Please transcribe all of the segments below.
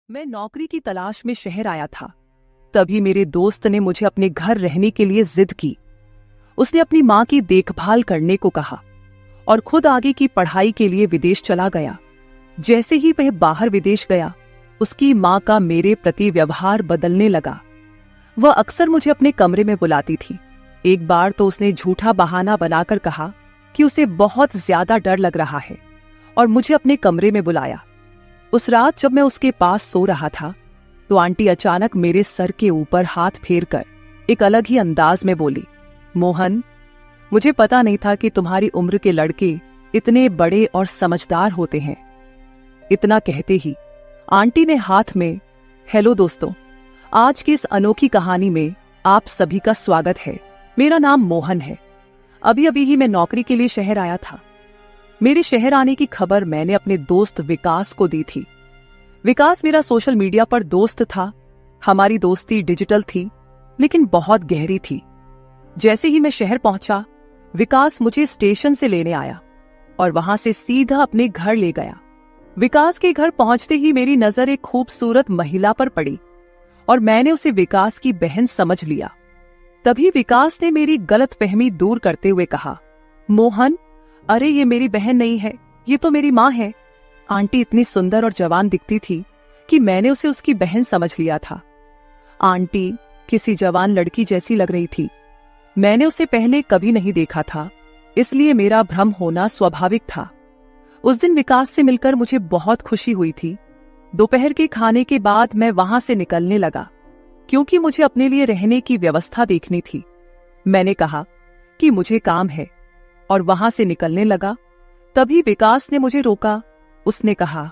मैं नौकरी की तलाश में शहर आया था। तभी मेरे दोस्त ने मुझे अपने घर रहने के लिए जिद की। उसने अपनी माँ की देखभाल करने को कहा और खुद आगे की पढ़ाई के लिए विदेश चला गया। जैसे ही वह बाहर विदेश गया, उसकी माँ का मेरे प्रति व्यवहार बदलने लगा। वह अक्सर मुझे अपने कमरे में बुलाती थी। एक बार तो उसने झूठा बहाना बनाकर कहा कि उसे बहुत ज्यादा डर लग रहा है और मुझे अपने कमरे में बुलाया। उस रात जब मैं उसके पास सो रहा था तो आंटी अचानक मेरे सर के ऊपर हाथ फेरकर एक अलग ही अंदाज में बोली, मोहन, मुझे पता नहीं था कि तुम्हारी उम्र के लड़के इतने बड़े और समझदार होते हैं। इतना कहते ही आंटी ने हाथ में, हेलो दोस्तों, आज की इस अनोखी कहानी में आप सभी का स्वागत है। मेरा नाम मोहन है। अभी अभी ही मैं नौकरी के लिए शहर आया था। मेरे शहर आने की खबर मैंने अपने दोस्त विकास को दी थी। विकास मेरा सोशल मीडिया पर दोस्त था। हमारी दोस्ती डिजिटल थी लेकिन बहुत गहरी थी। जैसे ही मैं शहर पहुंचा, विकास मुझे स्टेशन से लेने आया और वहां से सीधा अपने घर ले गया। विकास के घर पहुंचते ही मेरी नजर एक खूबसूरत महिला पर पड़ी और मैंने उसे विकास की बहन समझ लिया। तभी विकास ने मेरी गलतफहमी दूर करते हुए कहा, मोहन, अरे ये मेरी बहन नहीं है, ये तो मेरी माँ है। आंटी इतनी सुंदर और जवान दिखती थी कि मैंने उसे उसकी बहन समझ लिया था। आंटी किसी जवान लड़की जैसी लग रही थी। मैंने उसे पहले कभी नहीं देखा था, इसलिए मेरा भ्रम होना स्वाभाविक था। उस दिन विकास से मिलकर मुझे बहुत खुशी हुई थी। दोपहर के खाने के बाद मैं वहां से निकलने लगा क्योंकि मुझे अपने लिए रहने की व्यवस्था देखनी थी। मैंने कहा कि मुझे काम है और वहां से निकलने लगा। तभी विकास ने मुझे रोका। उसने कहा,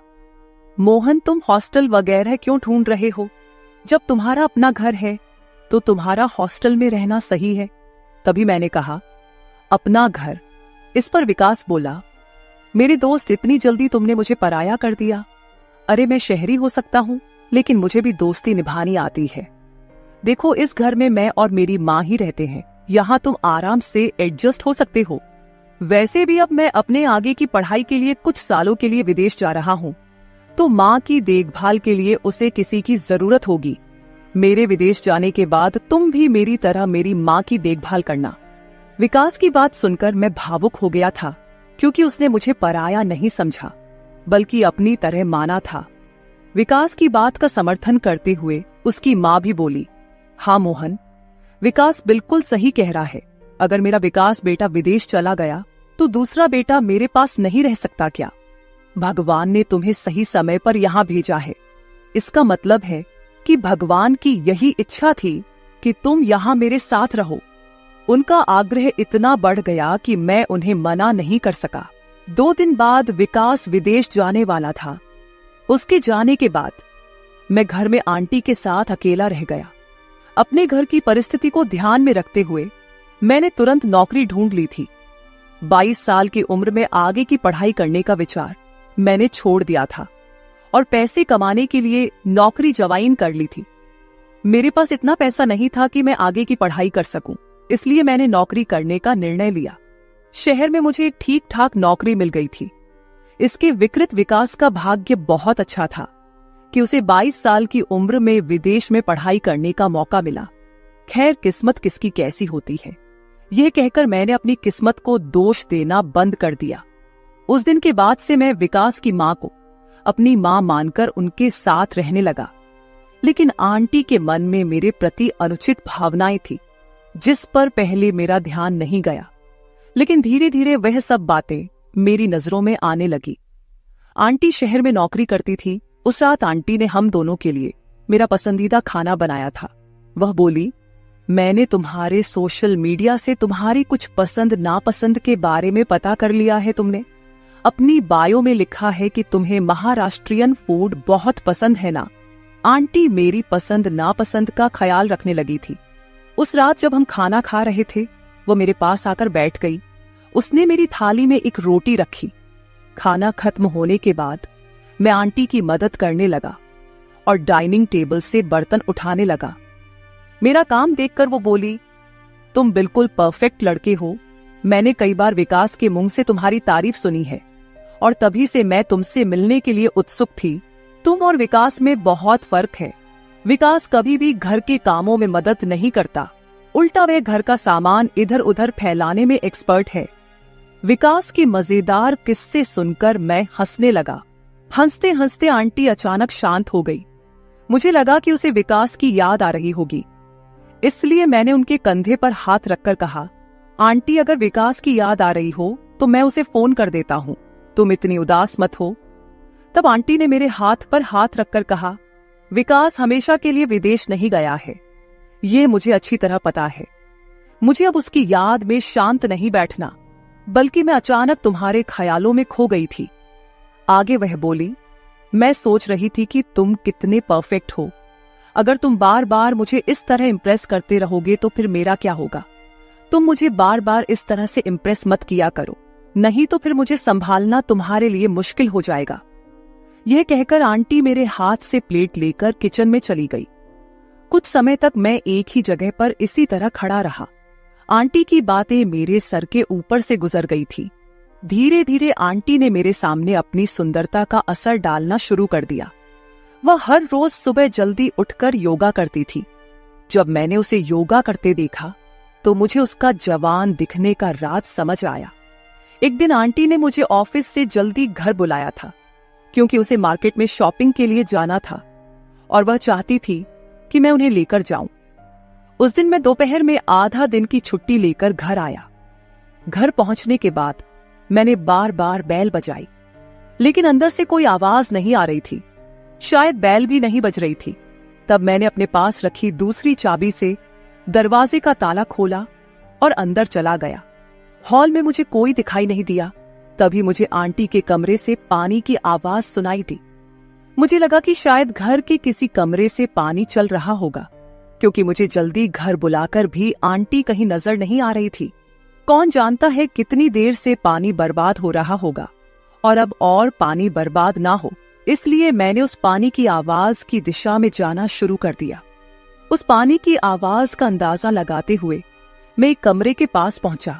मोहन, तुम हॉस्टल वगैरह क्यों ढूंढ रहे हो? जब तुम्हारा अपना घर है तो तुम्हारा हॉस्टल में रहना सही है। तभी मैंने कहा, अपना घर? इस पर विकास बोला, मेरे दोस्त, इतनी जल्दी तुमने मुझे पराया कर दिया? अरे मैं शहरी हो सकता हूं लेकिन मुझे भी दोस्ती निभानी आती है। देखो, इस घर में मैं और मेरी माँ ही रहते हैं। यहाँ तुम आराम से एडजस्ट हो सकते हो। वैसे भी अब मैं अपने आगे की पढ़ाई के लिए कुछ सालों के लिए विदेश जा रहा हूँ, तो माँ की देखभाल के लिए उसे किसी की जरूरत होगी। मेरे विदेश जाने के बाद तुम भी मेरी तरह मेरी माँ की देखभाल करना। विकास की बात सुनकर मैं भावुक हो गया था क्योंकि उसने मुझे पराया नहीं समझा बल्कि अपनी तरह माना था। विकास की बात का समर्थन करते हुए उसकी माँ भी बोली, हाँ मोहन, विकास बिल्कुल सही कह रहा है। अगर मेरा विकास बेटा विदेश चला गया तो दूसरा बेटा मेरे पास नहीं रह सकता क्या? भगवान ने तुम्हें सही समय पर यहाँ भेजा है। इसका मतलब है कि भगवान की यही इच्छा थी कि तुम यहाँ मेरे साथ रहो। उनका आग्रह इतना बढ़ गया कि मैं उन्हें मना नहीं कर सका। 2 दिन बाद विकास विदेश जाने वाला था। उसके जाने के बाद मैं घर में आंटी के साथ अकेला रह गया। अपने घर की परिस्थिति को ध्यान में रखते हुए मैंने तुरंत नौकरी ढूंढ ली थी। 22 साल की उम्र में आगे की पढ़ाई करने का विचार मैंने छोड़ दिया था और पैसे कमाने के लिए नौकरी ज्वाइन कर ली थी। मेरे पास इतना पैसा नहीं था कि मैं आगे की पढ़ाई कर सकूं, इसलिए मैंने नौकरी करने का निर्णय लिया। शहर में मुझे एक ठीक ठाक नौकरी मिल गई थी। इसके विकृत विकास का भाग्य बहुत अच्छा था कि उसे 22 साल की उम्र में विदेश में पढ़ाई करने का मौका मिला। खैर, किस्मत किसकी कैसी होती है, यह कहकर मैंने अपनी किस्मत को दोष देना बंद कर दिया। उस दिन के बाद से मैं विकास की माँ को अपनी माँ मानकर उनके साथ रहने लगा। लेकिन आंटी के मन में मेरे प्रति अनुचित भावनाएं थी जिस पर पहले मेरा ध्यान नहीं गया। लेकिन धीरे धीरे वह सब बातें मेरी नजरों में आने लगी। आंटी शहर में नौकरी करती थी। उस रात आंटी ने हम दोनों के लिए मेरा पसंदीदा खाना बनाया था। वह बोली, मैंने तुम्हारे सोशल मीडिया से तुम्हारी कुछ पसंद नापसंद के बारे में पता कर लिया है। तुमने अपनी बायो में लिखा है कि तुम्हें महाराष्ट्रियन फूड बहुत पसंद है ना? आंटी मेरी पसंद नापसंद का ख्याल रखने लगी थी। उस रात जब हम खाना खा रहे थे, वो मेरे पास आकर बैठ गई। उसने मेरी थाली में एक रोटी रखी। खाना खत्म होने के बाद मैं आंटी की मदद करने लगा और डाइनिंग टेबल से बर्तन उठाने लगा। मेरा काम देखकर वो बोली, तुम बिल्कुल परफेक्ट लड़के हो। मैंने कई बार विकास के मुंह से तुम्हारी तारीफ सुनी है और तभी से मैं तुमसे मिलने के लिए उत्सुक थी। तुम और विकास में बहुत फर्क है। विकास कभी भी घर के कामों में मदद नहीं करता, उल्टा वह घर का सामान इधर उधर फैलाने में एक्सपर्ट है। विकास की मजेदार किस्से सुनकर मैं हंसने लगा। हंसते हंसते आंटी अचानक शांत हो गई। मुझे लगा कि उसे विकास की याद आ रही होगी, इसलिए मैंने उनके कंधे पर हाथ रखकर कहा, आंटी अगर विकास की याद आ रही हो तो मैं उसे फोन कर देता हूँ, तुम इतनी उदास मत हो। तब आंटी ने मेरे हाथ पर हाथ रखकर कहा, विकास हमेशा के लिए विदेश नहीं गया है, ये मुझे अच्छी तरह पता है। मुझे अब उसकी याद में शांत नहीं बैठना, बल्कि मैं अचानक तुम्हारे ख्यालों में खो गई थी। आगे वह बोली, मैं सोच रही थी कि तुम कितने परफेक्ट हो। अगर तुम बार बार मुझे इस तरह इंप्रेस करते रहोगे तो फिर मेरा क्या होगा। तुम मुझे बार बार इस तरह से इंप्रेस मत किया करो, नहीं तो फिर मुझे संभालना तुम्हारे लिए मुश्किल हो जाएगा। यह कहकर आंटी मेरे हाथ से प्लेट लेकर किचन में चली गई। कुछ समय तक मैं एक ही जगह पर इसी तरह खड़ा रहा। आंटी की बातें मेरे सर के ऊपर से गुजर गई थी। धीरे धीरे आंटी ने मेरे सामने अपनी सुंदरता का असर डालना शुरू कर दिया। वह हर रोज सुबह जल्दी उठकर योगा करती थी। जब मैंने उसे योगा करते देखा तो मुझे उसका जवान दिखने का राज समझ आया। एक दिन आंटी ने मुझे ऑफिस से जल्दी घर बुलाया था, क्योंकि उसे मार्केट में शॉपिंग के लिए जाना था और वह चाहती थी कि मैं उन्हें लेकर जाऊं। उस दिन मैं दोपहर में आधा दिन की छुट्टी लेकर घर आया। घर पहुंचने के बाद मैंने बार बार बैल बजाई, लेकिन अंदर से कोई आवाज नहीं आ रही थी। शायद बैल भी नहीं बज रही थी। तब मैंने अपने पास रखी दूसरी चाबी से दरवाजे का ताला खोला और अंदर चला गया। हॉल में मुझे कोई दिखाई नहीं दिया। तभी मुझे आंटी के कमरे से पानी की आवाज सुनाई दी। मुझे लगा कि शायद घर के किसी कमरे से पानी चल रहा होगा, क्योंकि मुझे जल्दी घर बुलाकर भी आंटी कहीं नजर नहीं आ रही थी। कौन जानता है कितनी देर से पानी बर्बाद हो रहा होगा और अब और पानी बर्बाद ना हो, इसलिए मैंने उस पानी की आवाज की दिशा में जाना शुरू कर दिया। उस पानी की आवाज का अंदाजा लगाते हुए मैं एक कमरे के पास पहुंचा,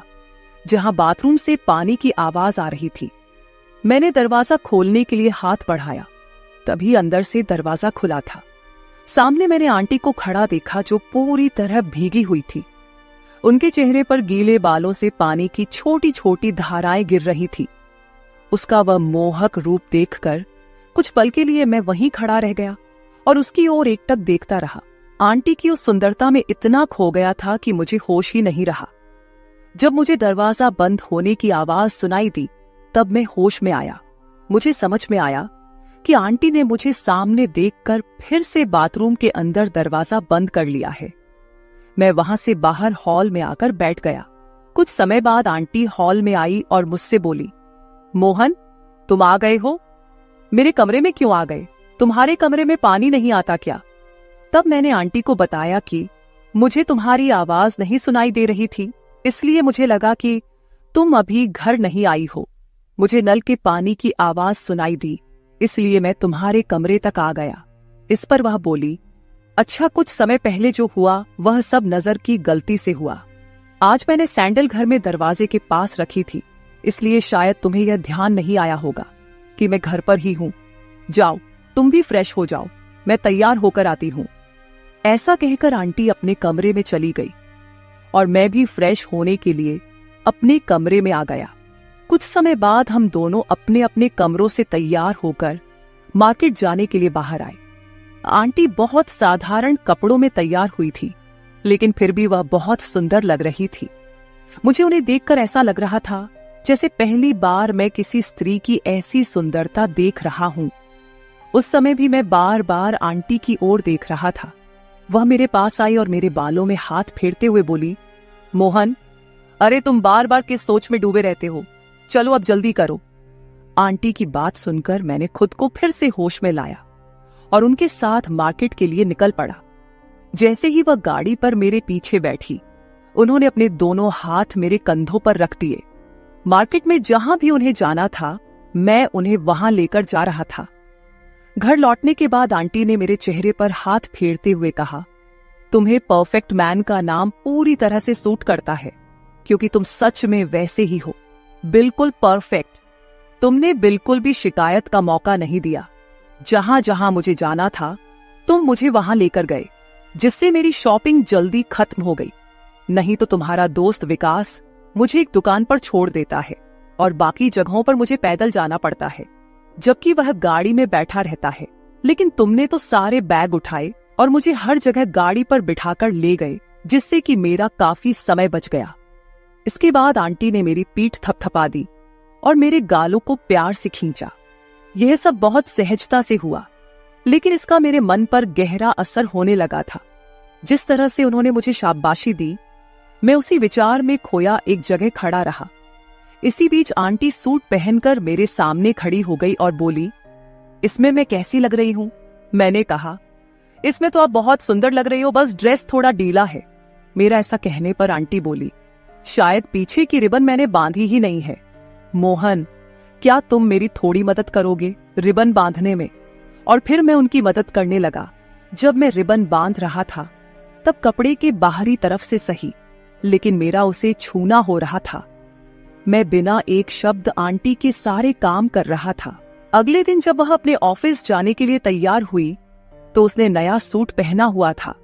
जहां बाथरूम से पानी की आवाज आ रही थी। मैंने दरवाजा खोलने के लिए हाथ बढ़ाया, तभी अंदर से दरवाजा खुला था। सामने मैंने आंटी को खड़ा देखा, जो पूरी तरह भीगी हुई थी। उनके चेहरे पर गीले बालों से पानी की छोटी छोटी धाराएं गिर रही थी। उसका वह मोहक रूप देखकर कुछ पल के लिए मैं वहीं खड़ा रह गया और उसकी ओर एकटक देखता रहा। आंटी की उस सुंदरता में इतना खो गया था कि मुझे होश ही नहीं रहा। जब मुझे दरवाजा बंद होने की आवाज सुनाई दी, तब मैं होश में आया। मुझे समझ में आया कि आंटी ने मुझे सामने देखकर फिर से बाथरूम के अंदर दरवाजा बंद कर लिया है। मैं वहां से बाहर हॉल में आकर बैठ गया। कुछ समय बाद आंटी हॉल में आई और मुझसे बोली, मोहन, तुम आ गए हो? मेरे कमरे में क्यों आ गए? तुम्हारे कमरे में पानी नहीं आता क्या? तब मैंने आंटी को बताया कि मुझे तुम्हारी आवाज नहीं सुनाई दे रही थी, इसलिए मुझे लगा कि तुम अभी घर नहीं आई हो। मुझे नल के पानी की आवाज सुनाई दी, इसलिए मैं तुम्हारे कमरे तक आ गया। इस पर वह बोली, अच्छा, कुछ समय पहले जो हुआ वह सब नजर की गलती से हुआ। आज मैंने सैंडल घर में दरवाजे के पास रखी थी, इसलिए शायद तुम्हें यह ध्यान नहीं आया होगा कि मैं घर पर ही हूं। जाओ, तुम भी फ्रेश हो जाओ, मैं तैयार होकर आती हूं। ऐसा कहकर आंटी अपने कमरे में चली गई और मैं भी फ्रेश होने के लिए अपने कमरे में आ गया। कुछ समय बाद हम दोनों अपने अपने कमरों से तैयार होकर मार्केट जाने के लिए बाहर आए। आंटी बहुत साधारण कपड़ों में तैयार हुई थी, लेकिन फिर भी वह बहुत सुंदर लग रही थी। मुझे उन्हें देखकर ऐसा लग रहा था जैसे पहली बार मैं किसी स्त्री की ऐसी सुंदरता देख रहा हूं। उस समय भी मैं बार बार आंटी की ओर देख रहा था। वह मेरे पास आई और मेरे बालों में हाथ फेरते हुए बोली, मोहन, अरे तुम बार बार किस सोच में डूबे रहते हो? चलो अब जल्दी करो। आंटी की बात सुनकर मैंने खुद को फिर से होश में लाया और उनके साथ मार्केट के लिए निकल पड़ा। जैसे ही वह गाड़ी पर मेरे पीछे बैठी, उन्होंने अपने दोनों हाथ मेरे कंधों पर रख दिए। मार्केट में जहां भी उन्हें जाना था, मैं उन्हें वहां लेकर जा रहा था। घर लौटने के बाद आंटी ने मेरे चेहरे पर हाथ फेरते हुए कहा, तुम्हें परफेक्ट मैन का नाम पूरी तरह से सूट करता है, क्योंकि तुम सच में वैसे ही हो, बिल्कुल परफेक्ट। तुमने बिल्कुल भी शिकायत का मौका नहीं दिया। जहां जहां मुझे जाना था तुम मुझे वहां लेकर गए, जिससे मेरी शॉपिंग जल्दी खत्म हो गई। नहीं तो तुम्हारा दोस्त विकास मुझे एक दुकान पर छोड़ देता है और बाकी जगहों पर मुझे पैदल जाना पड़ता है, जबकि वह गाड़ी में बैठा रहता है। लेकिन तुमने तो सारे बैग उठाए और मुझे हर जगह गाड़ी पर बिठाकर ले गए, जिससे कि मेरा काफी समय बच गया। इसके बाद आंटी ने मेरी पीठ थपथपा दी और मेरे गालों को प्यार से खींचा। यह सब बहुत सहजता से हुआ, लेकिन इसका मेरे मन पर गहरा असर होने लगा था। जिस तरह से उन्होंने मुझे शाबाशी दी, मैं उसी विचार में खोया एक जगह खड़ा रहा। इसी बीच आंटी सूट पहनकर मेरे सामने खड़ी हो गई और बोली, इसमें मैं कैसी लग रही हूं? मैंने कहा, इसमें तो आप बहुत सुंदर लग रही हो, बस ड्रेस थोड़ा ढीला है। मेरा ऐसा कहने पर आंटी बोली, शायद पीछे की रिबन मैंने बांधी ही नहीं है। मोहन, क्या तुम मेरी थोड़ी मदद करोगे रिबन बांधने में? और फिर मैं उनकी मदद करने लगा। जब मैं रिबन बांध रहा था तब कपड़े के बाहरी तरफ से सही, लेकिन मेरा उसे छूना हो रहा था। मैं बिना एक शब्द आंटी के सारे काम कर रहा था। अगले दिन जब वह अपने ऑफिस जाने के लिए तैयार हुई तो उसने नया सूट पहना हुआ था।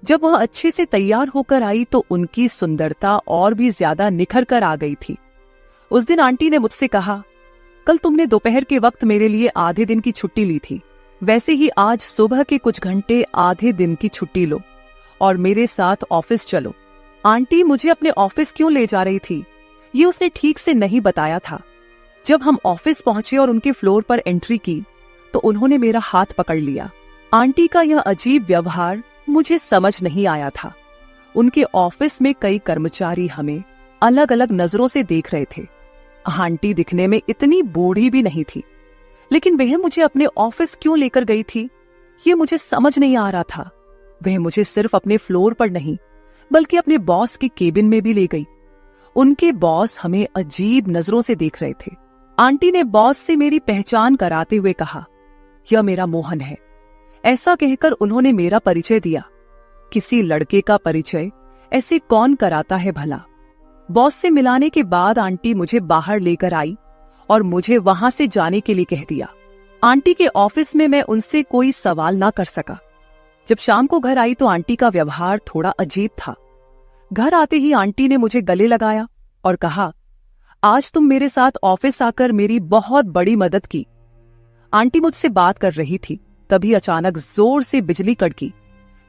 जब वह अच्छे से तैयार होकर आई तो उनकी सुंदरता और भी ज्यादा निखर कर आ गई थी। उस दिन आंटी ने मुझसे कहा, कल तुमने दोपहर के वक्त मेरे लिए आधे दिन की छुट्टी ली थी, वैसे ही आज सुबह के कुछ घंटे आधे दिन की छुट्टी लो और मेरे साथ ऑफिस चलो। आंटी मुझे अपने ऑफिस क्यों ले जा रही थी, ये उसने ठीक से नहीं बताया था। जब हम ऑफिस पहुंचे और उनके फ्लोर पर एंट्री की तो उन्होंने मेरा हाथ पकड़ लिया। आंटी का यह अजीब व्यवहार मुझे समझ नहीं आया था। उनके ऑफिस में कई कर्मचारी हमें अलग अलग नजरों से देख रहे थे। आंटी दिखने में इतनी बूढ़ी भी नहीं थी, लेकिन वह मुझे अपने ऑफिस क्यों लेकर गई थी, ये मुझे समझ नहीं आ रहा था। वह मुझे सिर्फ अपने फ्लोर पर नहीं बल्कि अपने बॉस के केबिन में भी ले गई। उनके बॉस हमें अजीब नजरों से देख रहे थे। आंटी ने बॉस से मेरी पहचान कराते हुए कहा, यह मेरा मोहन है। ऐसा कहकर उन्होंने मेरा परिचय दिया। किसी लड़के का परिचय ऐसे कौन कराता है भला। बॉस से मिलाने के बाद आंटी मुझे बाहर लेकर आई और मुझे वहां से जाने के लिए कह दिया। आंटी के ऑफिस में मैं उनसे कोई सवाल ना कर सका। जब शाम को घर आई तो आंटी का व्यवहार थोड़ा अजीब था। घर आते ही आंटी ने मुझे गले लगाया और कहा, आज तुम मेरे साथ ऑफिस आकर मेरी बहुत बड़ी मदद की। आंटी मुझसे बात कर रही थी, तभी अचानक जोर से बिजली कड़की,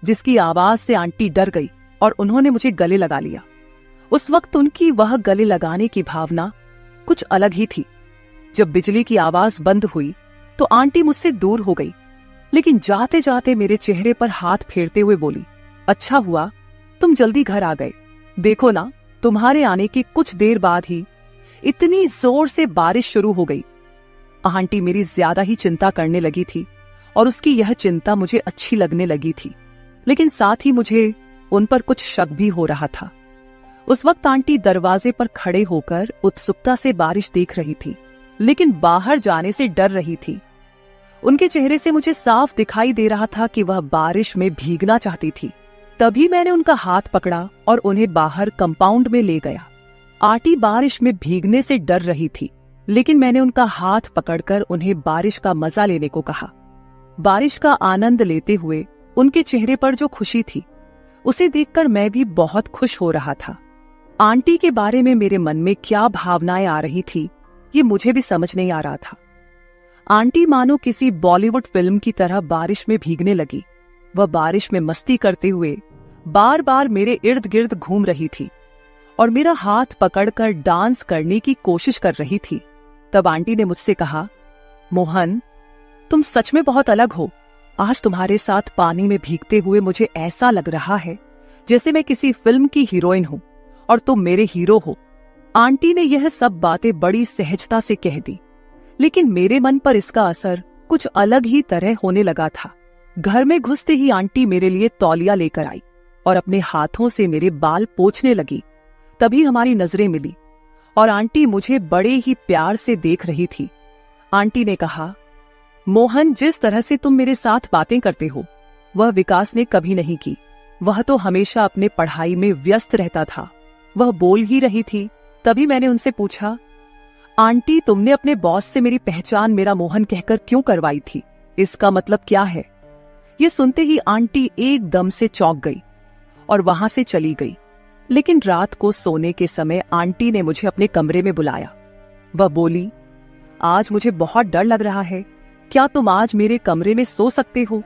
जिसकी आवाज से आंटी डर गई और उन्होंने मुझे गले लगा लिया। उस वक्त उनकी वह गले लगाने की भावना कुछ अलग ही थी। जब बिजली की आवाज बंद हुई तो आंटी मुझसे दूर हो गई, लेकिन जाते जाते मेरे चेहरे पर हाथ फेरते हुए बोली, अच्छा हुआ तुम जल्दी घर आ गए। देखो ना, तुम्हारे आने के कुछ देर बाद ही इतनी जोर से बारिश शुरू हो गई। आंटी मेरी ज्यादा ही चिंता करने लगी थी और उसकी यह चिंता मुझे अच्छी लगने लगी थी, लेकिन साथ ही मुझे उन पर कुछ शक भी हो रहा था। उस वक्त आंटी दरवाजे पर खड़े होकर उत्सुकता से बारिश देख रही थी, लेकिन बाहर जाने से डर रही थी। उनके चेहरे से मुझे साफ दिखाई दे रहा था कि वह बारिश में भीगना चाहती थी। तभी मैंने उनका हाथ पकड़ा और उन्हें बाहर कंपाउंड में ले गया। आंटी बारिश में भीगने से डर रही थी, लेकिन मैंने उनका हाथ पकड़कर उन्हें बारिश का मजा लेने को कहा। बारिश का आनंद लेते हुए उनके चेहरे पर जो खुशी थी, उसे देखकर मैं भी बहुत खुश हो रहा था। आंटी के बारे में मेरे मन में क्या भावनाएं आ रही थी, ये मुझे भी समझ नहीं आ रहा था। आंटी मानो किसी बॉलीवुड फिल्म की तरह बारिश में भीगने लगी। वह बारिश में मस्ती करते हुए बार बार मेरे इर्द गिर्द घूम रही थी और मेरा हाथ पकड़कर डांस करने की कोशिश कर रही थी। तब आंटी ने मुझसे कहा, मोहन, तुम सच में बहुत अलग हो। आज तुम्हारे साथ पानी में भीगते हुए मुझे ऐसा लग रहा है जैसे मैं किसी फिल्म की हीरोइन हूं और तुम मेरे हीरो हो। आंटी ने यह सब बातें बड़ी सहजता से कह दी, लेकिन मेरे मन पर इसका असर कुछ अलग ही तरह होने लगा था। घर में घुसते ही आंटी मेरे लिए तौलिया लेकर आई और अपने हाथों से मेरे बाल पोंछने लगी। तभी हमारी नजरें मिली और आंटी मुझे बड़े ही प्यार से देख रही थी। आंटी ने कहा, मोहन, जिस तरह से तुम मेरे साथ बातें करते हो वह विकास ने कभी नहीं की। वह तो हमेशा अपने पढ़ाई में व्यस्त रहता था। वह बोल ही रही थी, तभी मैंने उनसे पूछा, आंटी, तुमने अपने बॉस से मेरी पहचान मेरा मोहन कहकर क्यों करवाई थी? इसका मतलब क्या है? ये सुनते ही आंटी एकदम से चौंक गई और वहां से चली गई। लेकिन रात को सोने के समय आंटी ने मुझे अपने कमरे में बुलाया। वह बोली, आज मुझे बहुत डर लग रहा है, क्या तुम आज मेरे कमरे में सो सकते हो?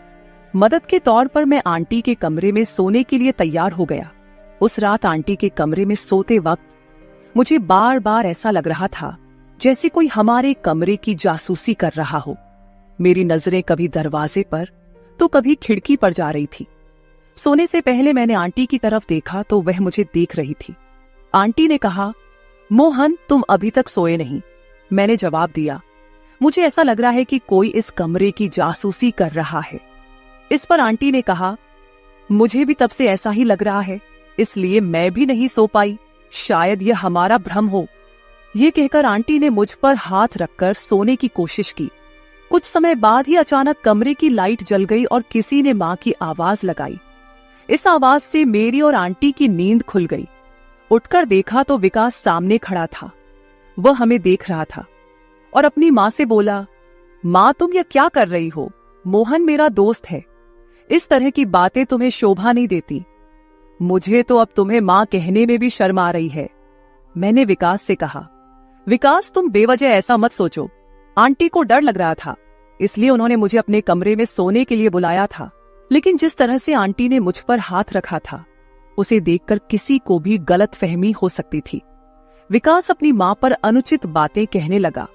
मदद के तौर पर मैं आंटी के कमरे में सोने के लिए तैयार हो गया। उस रात आंटी के कमरे में सोते वक्त मुझे बार बार ऐसा लग रहा था जैसे कोई हमारे कमरे की जासूसी कर रहा हो। मेरी नजरें कभी दरवाजे पर तो कभी खिड़की पर जा रही थी। सोने से पहले मैंने आंटी की तरफ देखा तो वह मुझे देख रही थी। आंटी ने कहा, मोहन तुम अभी तक सोए नहीं। मैंने जवाब दिया, मुझे ऐसा लग रहा है कि कोई इस कमरे की जासूसी कर रहा है। इस पर आंटी ने कहा, मुझे भी तब से ऐसा ही लग रहा है, इसलिए मैं भी नहीं सो पाई, शायद यह हमारा भ्रम हो। यह कहकर आंटी ने मुझ पर हाथ रखकर सोने की कोशिश की। कुछ समय बाद ही अचानक कमरे की लाइट जल गई और किसी ने मां की आवाज लगाई। इस आवाज से मेरी और आंटी की नींद खुल गई। उठकर देखा तो विकास सामने खड़ा था। वह हमें देख रहा था और अपनी मां से बोला, मां तुम यह क्या कर रही हो? मोहन मेरा दोस्त है, इस तरह की बातें तुम्हें शोभा नहीं देती। मुझे तो अब तुम्हें मां कहने में भी शर्म आ रही है। मैंने विकास से कहा, विकास तुम बेवजह ऐसा मत सोचो, आंटी को डर लग रहा था, इसलिए उन्होंने मुझे अपने कमरे में सोने के लिए बुलाया था। लेकिन जिस तरह से आंटी ने मुझ पर हाथ रखा था, उसे देखकर किसी को भी गलतफहमी हो सकती थी। विकास अपनी मां पर अनुचित बातें कहने लगा।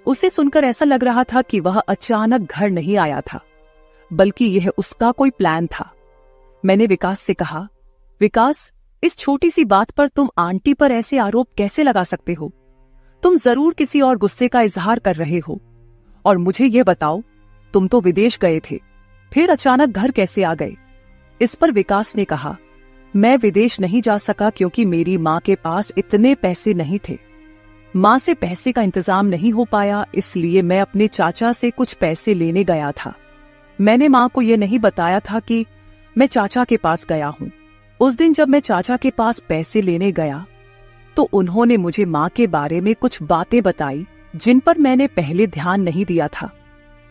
उसे सुनकर ऐसा लग रहा था कि वह अचानक घर नहीं आया था, बल्कि यह उसका कोई प्लान था। मैंने विकास से कहा, विकास इस छोटी सी बात पर तुम आंटी पर ऐसे आरोप कैसे लगा सकते हो? तुम जरूर किसी और गुस्से का इजहार कर रहे हो। और मुझे यह बताओ, तुम तो विदेश गए थे, फिर अचानक घर कैसे आ गए? इस पर विकास ने कहा, मैं विदेश नहीं जा सका क्योंकि मेरी मां के पास इतने पैसे नहीं थे। मां से पैसे का इंतजाम नहीं हो पाया, इसलिए मैं अपने चाचा से कुछ पैसे लेने गया था। मैंने मां को यह नहीं बताया था कि मैं चाचा के पास गया हूं। उस दिन जब मैं चाचा के पास पैसे लेने गया तो उन्होंने मुझे मां के बारे में कुछ बातें बताई जिन पर मैंने पहले ध्यान नहीं दिया था।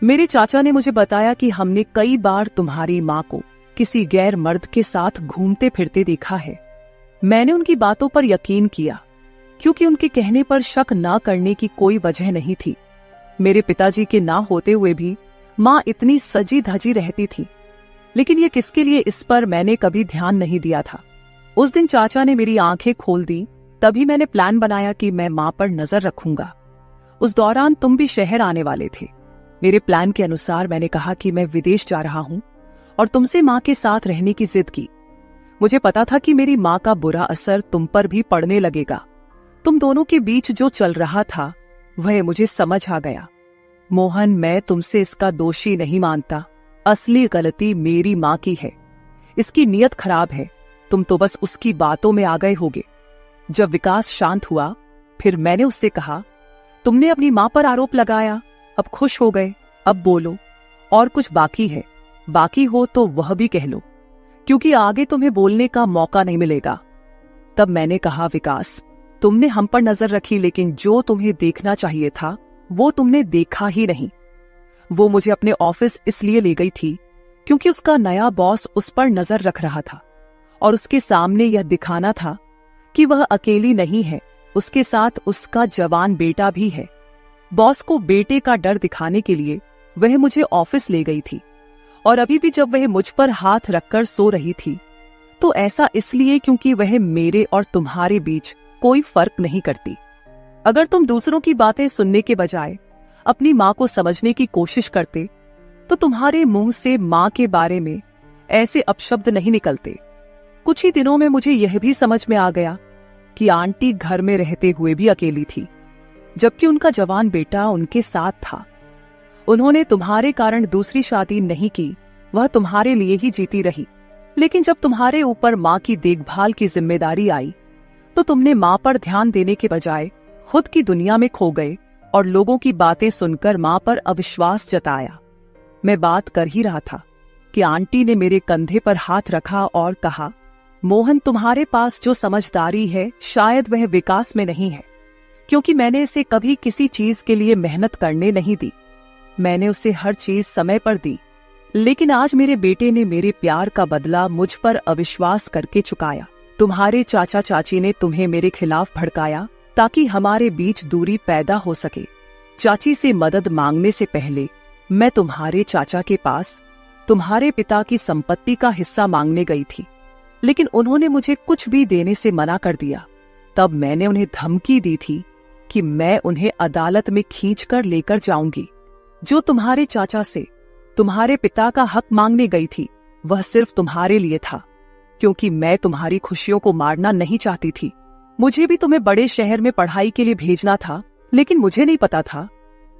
मेरे चाचा ने मुझे बताया कि हमने कई बार तुम्हारी मां को किसी गैर मर्द के साथ घूमते फिरते देखा है। मैंने उनकी बातों पर यकीन किया क्योंकि उनके कहने पर शक न करने की कोई वजह नहीं थी। मेरे पिताजी के ना होते हुए भी मां इतनी सजी धजी रहती थी, लेकिन ये किसके लिए, इस पर मैंने कभी ध्यान नहीं दिया था। उस दिन चाचा ने मेरी आंखें खोल दी, तभी मैंने प्लान बनाया कि मैं मां पर नजर रखूंगा। उस दौरान तुम भी शहर आने वाले थे। मेरे प्लान के अनुसार मैंने कहा कि मैं विदेश जा रहा हूं और तुमसे मां के साथ रहने की जिद की। मुझे पता था कि मेरी मां का बुरा असर तुम पर भी पड़ने लगेगा। तुम दोनों के बीच जो चल रहा था वह मुझे समझ आ गया। मोहन, मैं तुमसे इसका दोषी नहीं मानता, असली गलती मेरी मां की है। इसकी नीयत खराब है, तुम तो बस उसकी बातों में आ गए होगे। जब विकास शांत हुआ, फिर मैंने उससे कहा, तुमने अपनी मां पर आरोप लगाया, अब खुश हो गए, अब बोलो, और कुछ बाकी है? बाकी हो तो वह भी कह लो, क्योंकि आगे तुम्हें बोलने का मौका नहीं मिलेगा। तब मैंने कहा, विकास तुमने हम पर नजर रखी, लेकिन जो तुम्हें देखना चाहिए था वो तुमने देखा ही नहीं। वो मुझे अपने ऑफिस इसलिए ले गई थी क्योंकि उसका नया बॉस उस पर नजर रख रहा था और उसके सामने यह दिखाना था कि वह अकेली नहीं है, उसके साथ उसका जवान बेटा भी है। बॉस को बेटे का डर दिखाने के लिए वह मुझे ऑफिस ले गई थी, और अभी भी जब वह मुझ पर हाथ रखकर सो रही थी तो ऐसा इसलिए क्योंकि वह मेरे और तुम्हारे बीच कोई फर्क नहीं करती। अगर तुम दूसरों की बातें सुनने के बजाय अपनी मां को समझने की कोशिश करते तो तुम्हारे मुंह से मां के बारे में ऐसे अपशब्द नहीं निकलते। कुछ ही दिनों में मुझे यह भी समझ में आ गया कि आंटी घर में रहते हुए भी अकेली थी, जबकि उनका जवान बेटा उनके साथ था। उन्होंने तुम्हारे कारण दूसरी शादी नहीं की, वह तुम्हारे लिए ही जीती रही। लेकिन जब तुम्हारे ऊपर मां की देखभाल की जिम्मेदारी आई तो तुमने मां पर ध्यान देने के बजाय खुद की दुनिया में खो गए और लोगों की बातें सुनकर मां पर अविश्वास जताया। मैं बात कर ही रहा था कि आंटी ने मेरे कंधे पर हाथ रखा और कहा, मोहन तुम्हारे पास जो समझदारी है शायद वह विकास में नहीं है, क्योंकि मैंने इसे कभी किसी चीज के लिए मेहनत करने नहीं दी। मैंने उसे हर चीज समय पर दी, लेकिन आज मेरे बेटे ने मेरे प्यार का बदला मुझ पर अविश्वास करके चुकाया। तुम्हारे चाचा चाची ने तुम्हें मेरे खिलाफ भड़काया ताकि हमारे बीच दूरी पैदा हो सके। चाची से मदद मांगने से पहले मैं तुम्हारे चाचा के पास तुम्हारे पिता की संपत्ति का हिस्सा मांगने गई थी, लेकिन उन्होंने मुझे कुछ भी देने से मना कर दिया। तब मैंने उन्हें धमकी दी थी कि मैं उन्हें अदालत में खींचकर लेकर जाऊंगी। जो तुम्हारे चाचा से तुम्हारे पिता का हक मांगने गई थी, वह सिर्फ तुम्हारे लिए था, क्योंकि मैं तुम्हारी खुशियों को मारना नहीं चाहती थी। मुझे भी तुम्हें बड़े शहर में पढ़ाई के लिए भेजना था, लेकिन मुझे नहीं पता था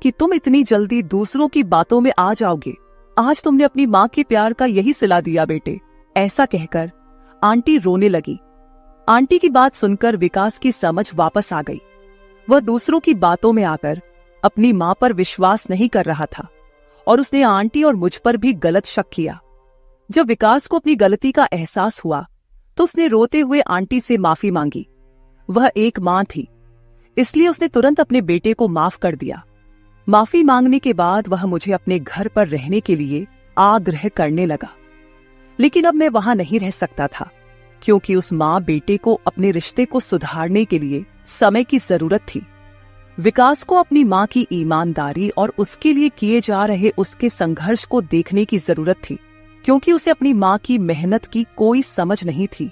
कि तुम इतनी जल्दी दूसरों की बातों में आ जाओगे। आज तुमने अपनी माँ के प्यार का यही सिला दिया बेटे। ऐसा कहकर आंटी रोने लगी। आंटी की बात सुनकर विकास की समझ वापस आ गई। वह दूसरों की बातों में आकर अपनी माँ पर विश्वास नहीं कर रहा था और उसने आंटी और मुझ पर भी गलत शक किया। जब विकास को अपनी गलती का एहसास हुआ तो उसने रोते हुए आंटी से माफी मांगी। वह एक माँ थी, इसलिए उसने तुरंत अपने बेटे को माफ कर दिया। माफी मांगने के बाद वह मुझे अपने घर पर रहने के लिए आग्रह करने लगा, लेकिन अब मैं वहां नहीं रह सकता था, क्योंकि उस माँ बेटे को अपने रिश्ते को सुधारने के लिए समय की जरूरत थी। विकास को अपनी माँ की ईमानदारी और उसके लिए किए जा रहे उसके संघर्ष को देखने की जरूरत थी, क्योंकि उसे अपनी माँ की मेहनत की कोई समझ नहीं थी।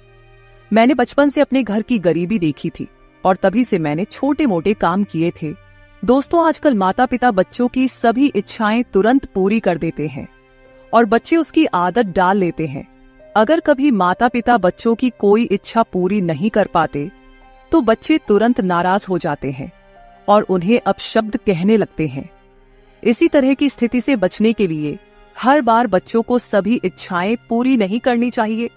मैंने बचपन से अपने घर की गरीबी देखी थी और तभी से मैंने छोटे मोटे काम किए थे। दोस्तों, आजकल माता पिता बच्चों की सभी इच्छाएं तुरंत पूरी कर देते हैं और बच्चे उसकी आदत डाल लेते हैं। अगर कभी माता पिता बच्चों की कोई इच्छा पूरी नहीं कर पाते तो बच्चे तुरंत नाराज हो जाते हैं और उन्हें अपशब्द कहने लगते हैं। इसी तरह की स्थिति से बचने के लिए हर बार बच्चों को सभी इच्छाएं पूरी नहीं करनी चाहिए।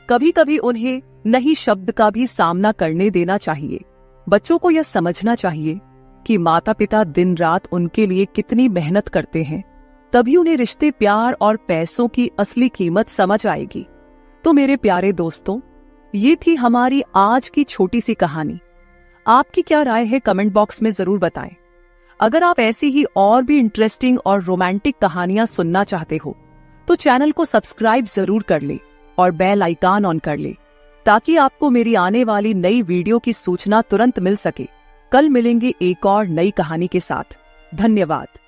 कभी कभी उन्हें नहीं शब्द का भी सामना करने देना चाहिए। बच्चों को यह समझना चाहिए कि माता पिता दिन रात उनके लिए कितनी मेहनत करते हैं, तभी उन्हें रिश्ते, प्यार और पैसों की असली कीमत समझ आएगी। तो मेरे प्यारे दोस्तों, ये थी हमारी आज की छोटी सी कहानी। आपकी क्या राय है कमेंट बॉक्स में जरूर बताएं। अगर आप ऐसी ही और भी इंटरेस्टिंग और रोमांटिक कहानियां सुनना चाहते हो तो चैनल को सब्सक्राइब जरूर कर ले और बेल आइकन ऑन कर ले, ताकि आपको मेरी आने वाली नई वीडियो की सूचना तुरंत मिल सके। कल मिलेंगे एक और नई कहानी के साथ। धन्यवाद।